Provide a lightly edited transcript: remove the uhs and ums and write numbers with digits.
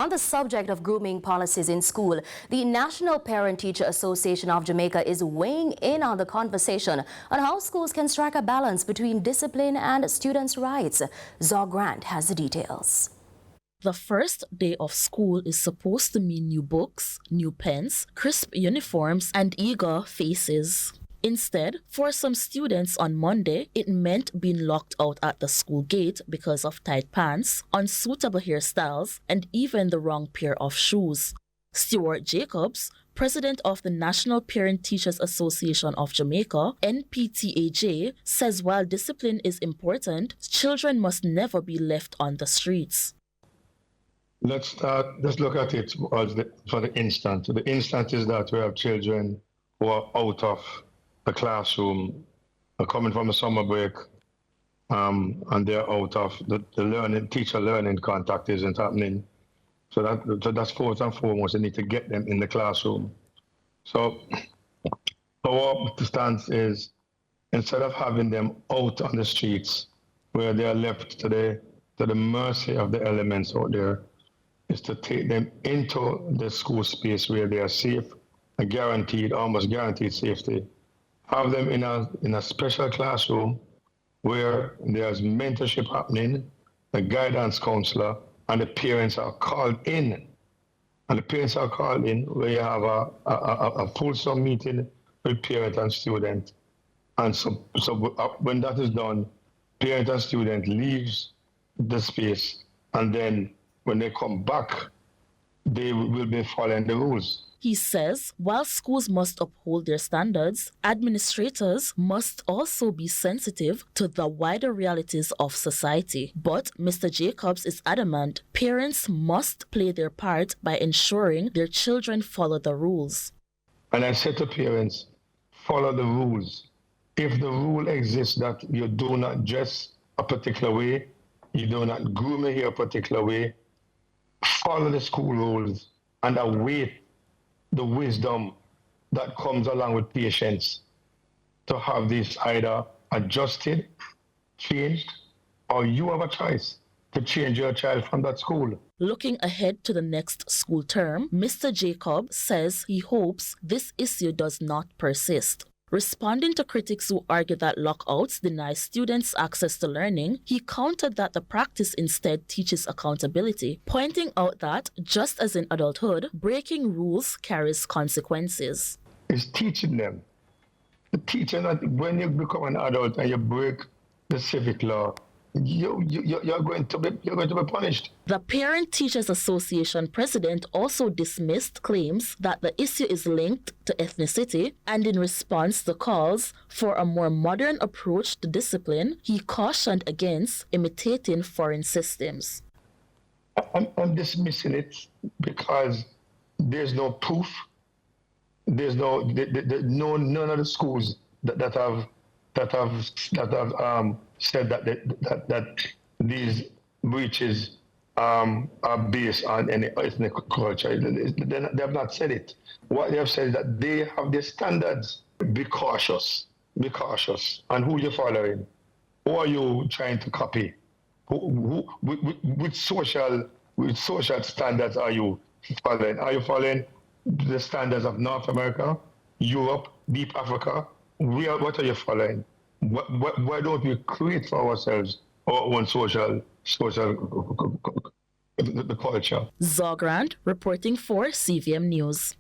On the subject of grooming policies in school, the National Parent-Teacher Association of Jamaica is weighing in on the conversation on how schools can strike a balance between discipline and students' rights. Zog Grant has the details. The first day of school is supposed to mean new books, new pens, crisp uniforms, and eager faces. Instead, for some students on Monday, it meant being locked out at the school gate because of tight pants, unsuitable hairstyles, and even the wrong pair of shoes. Stuart Jacobs, president of the National Parent-Teachers Association of Jamaica, NPTAJ, says while discipline is important, children must never be left on the streets. Let's look at it for the instant. The instant is that we have children who are out of the classroom, are coming from a summer break, and they're out of the teacher-learning contact isn't happening. So that's first and foremost. You need to get them in the classroom. So our stance is, instead of having them out on the streets where they are left to the mercy of the elements out there, is to take them into the school space where they are safe and guaranteed, almost guaranteed safety. Have them in a special classroom where there's mentorship happening, the guidance counselor, and the parents are called in. And the parents are called in where you have a fulsome meeting with parent and student. And so when that is done, parent and student leaves the space, and then when they come back, they will be following the rules. He says while schools must uphold their standards, administrators must also be sensitive to the wider realities of society. But Mr. Jacobs is adamant parents must play their part by ensuring their children follow the rules. And I said to parents, follow the rules. If the rule exists that you do not dress a particular way, you do not groom your hair a particular way, follow the school rules and await the wisdom that comes along with patience to have this either adjusted, changed, or you have a choice to change your child from that school. Looking ahead to the next school term, Mr. Jacob says he hopes this issue does not persist. Responding to critics who argue that lockouts deny students access to learning, he countered that the practice instead teaches accountability, pointing out that, just as in adulthood, breaking rules carries consequences. It's teaching them. Teaching that when you become an adult and you break the civic law, you're going to be punished. The Parent Teachers Association president also dismissed claims that the issue is linked to ethnicity, and in response to calls for a more modern approach to discipline, he cautioned against imitating foreign systems. I'm dismissing it because there's no proof. There's none of the schools that have said that these breaches are based on any ethnic culture. They have not said it. What they have said is that they have their standards. Be cautious. Be cautious. And who you're following? Who are you trying to copy? Which social standards are you following? Are you following the standards of North America, Europe, Deep Africa? What are you following? Why don't we create for ourselves our own social culture? Zog Grant reporting for CVM News.